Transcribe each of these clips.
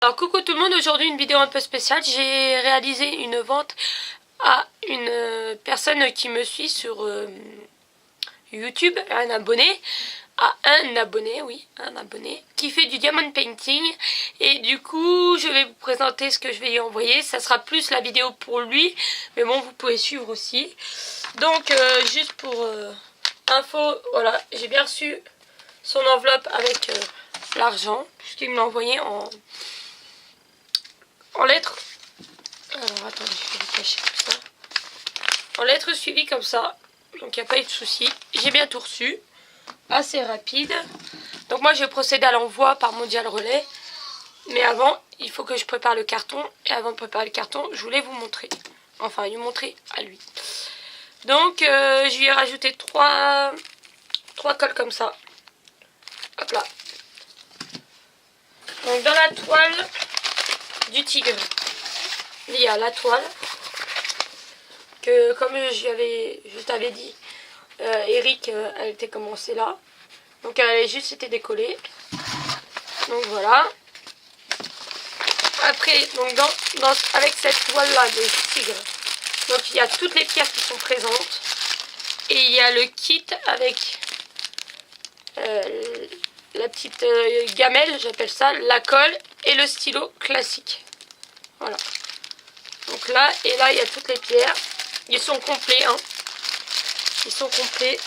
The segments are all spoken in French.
Alors coucou tout le monde, aujourd'hui une vidéo un peu spéciale. J'ai réalisé une vente à une personne qui me suit sur YouTube, un abonné, oui, un abonné, qui fait du diamond painting. Et du coup je vais vous présenter ce que je vais lui envoyer. Ça sera plus la vidéo pour lui, mais bon, vous pouvez suivre aussi. Donc juste pour info, voilà, j'ai bien reçu son enveloppe avec l'argent, puisqu'il me l'a envoyé en lettres. Alors attendez, je vais vous cacher tout ça. En lettres suivies comme ça, donc il n'y a pas eu de souci. J'ai bien tout reçu, assez rapide. Donc moi je vais procéder à l'envoi par Mondial Relais. Mais avant, il faut que je prépare le carton. Et avant de préparer le carton, je voulais vous montrer. Enfin, lui montrer à lui. Donc je lui ai rajouté trois cols comme ça. Hop là. Donc dans la toile du tigre, il y a la toile que, comme je t'avais dit, Eric, elle était commencée là, donc elle avait juste été décollée. Donc voilà. Après, donc avec cette toile là de tigre, donc il y a toutes les pierres qui sont présentes et il y a le kit avec la petite gamelle, j'appelle ça, la colle et le stylo classique. Voilà. Donc là, et là, il y a toutes les pierres. Ils sont complets, hein. Ils sont complets.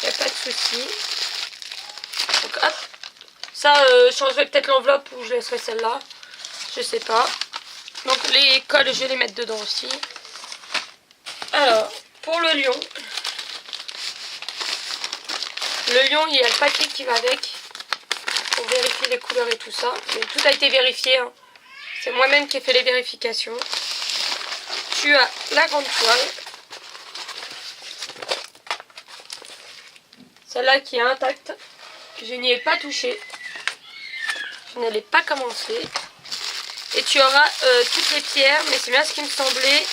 Il n'y a pas de souci. Donc hop. Ça, je changerai peut-être l'enveloppe ou je laisserai celle-là. Je sais pas. Donc les colles, je vais les mettre dedans aussi. Alors, pour le lion. Le lion, il y a le papier qui va avec. Pour vérifier les couleurs et tout ça. Mais tout a été vérifié, hein. C'est moi-même qui ai fait les vérifications. Tu as la grande toile. Celle-là qui est intacte. Je n'y ai pas touché. Je n'allais pas commencer. Et tu auras toutes les pierres. Mais c'est bien ce qui me semblait.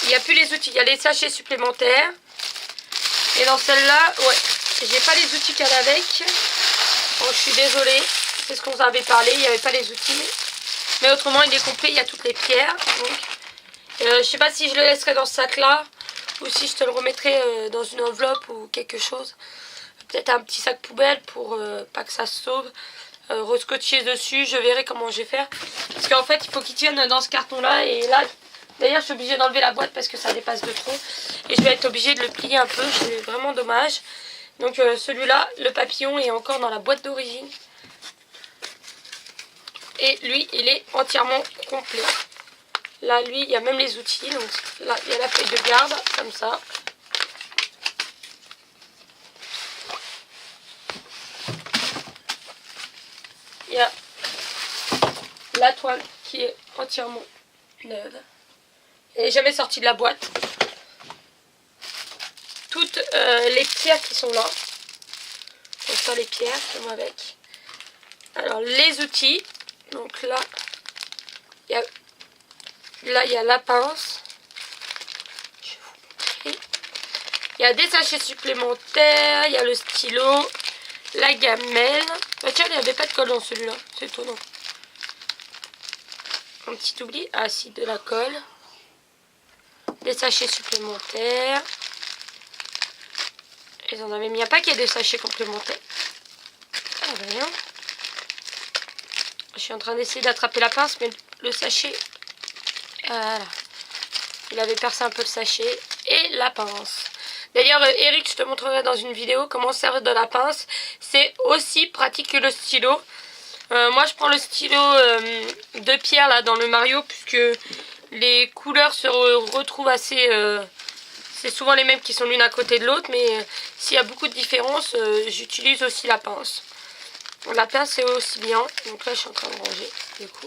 Il n'y a plus les outils. Il y a les sachets supplémentaires. Et dans celle-là, ouais. J'ai pas les outils qu'elle a avec. Bon, je suis désolée. C'est ce qu'on vous avait parlé. Il n'y avait pas les outils. Mais autrement, il est complet. Il y a toutes les pierres. Donc, je sais pas si je le laisserai dans ce sac-là. Ou si je te le remettrai dans une enveloppe ou quelque chose. Peut-être un petit sac poubelle pour pas que ça se sauve. Rescotcher dessus. Je verrai comment je vais faire. Parce qu'en fait, il faut qu'il tienne dans ce carton-là. Et là, d'ailleurs, je suis obligée d'enlever la boîte parce que ça dépasse de trop. Et je vais être obligée de le plier un peu. C'est vraiment dommage. Donc celui-là, le papillon est encore dans la boîte d'origine. Et lui, il est entièrement complet. Là, lui, il y a même les outils. Donc là, il y a la feuille de garde, comme ça. Il y a la toile qui est entièrement neuve. Elle n'est jamais sortie de la boîte. Toutes les pierres qui sont là. Donc ça, les pierres qui vont avec. Alors, les outils. Donc là, il y a la pince. Je vais vous montrer. Il y a des sachets supplémentaires. Il y a le stylo. La gamelle. Bah tiens, il n'y avait pas de colle dans celui-là. C'est étonnant. Un petit oubli. Ah si, de la colle. Des sachets supplémentaires. Ils en avaient mis un paquet de sachets complémentaires. Ah, rien. Je suis en train d'essayer d'attraper la pince, mais le sachet... Voilà. Il avait percé un peu le sachet. Et la pince. D'ailleurs, Eric, je te montrerai dans une vidéo comment servir de la pince. C'est aussi pratique que le stylo. Moi, je prends le stylo de pierre là dans le Mario, puisque les couleurs se retrouvent assez... c'est souvent les mêmes qui sont l'une à côté de l'autre, mais s'il y a beaucoup de différences, j'utilise aussi la pince. La pince, c'est aussi bien. Donc là, je suis en train de ranger, du coup.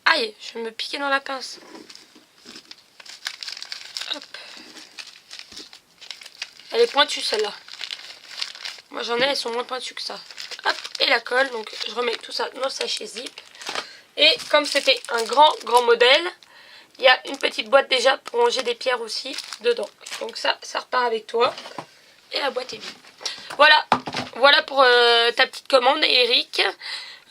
Aïe, je vais me piquer dans la pince. Hop. Elle est pointue, celle-là. Moi, j'en ai, elles sont moins pointues que ça. Hop, et la colle. Donc, je remets tout ça dans le sachet zip. Et comme c'était un grand modèle, il y a une petite boîte déjà pour ranger des pierres aussi dedans. Donc ça repart avec toi. Et la boîte est vide. Voilà pour ta petite commande, Eric.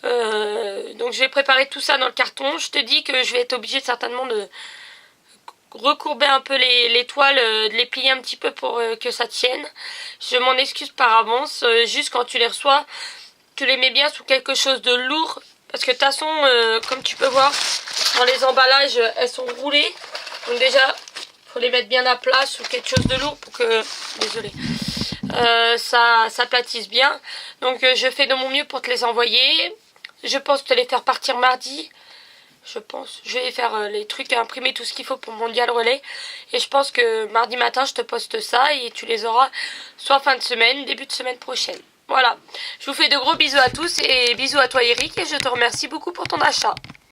Donc je vais préparer tout ça dans le carton. Je te dis que je vais être obligée certainement de recourber un peu les toiles, de les plier un petit peu pour que ça tienne. Je m'en excuse par avance. Juste quand tu les reçois, tu les mets bien sous quelque chose de lourd. Parce que de toute façon, comme tu peux voir, dans les emballages, elles sont roulées. Donc déjà, il faut les mettre bien à plat sous quelque chose de lourd pour que... Désolée. Ça s'aplatisse bien. Donc je fais de mon mieux pour te les envoyer. Je pense te les faire partir mardi. Je vais faire les trucs à imprimer, tout ce qu'il faut pour Mondial Relais. Et je pense que mardi matin je te poste ça et tu les auras soit fin de semaine, début de semaine prochaine. Voilà, je vous fais de gros bisous à tous et bisous à toi Eric et je te remercie beaucoup pour ton achat.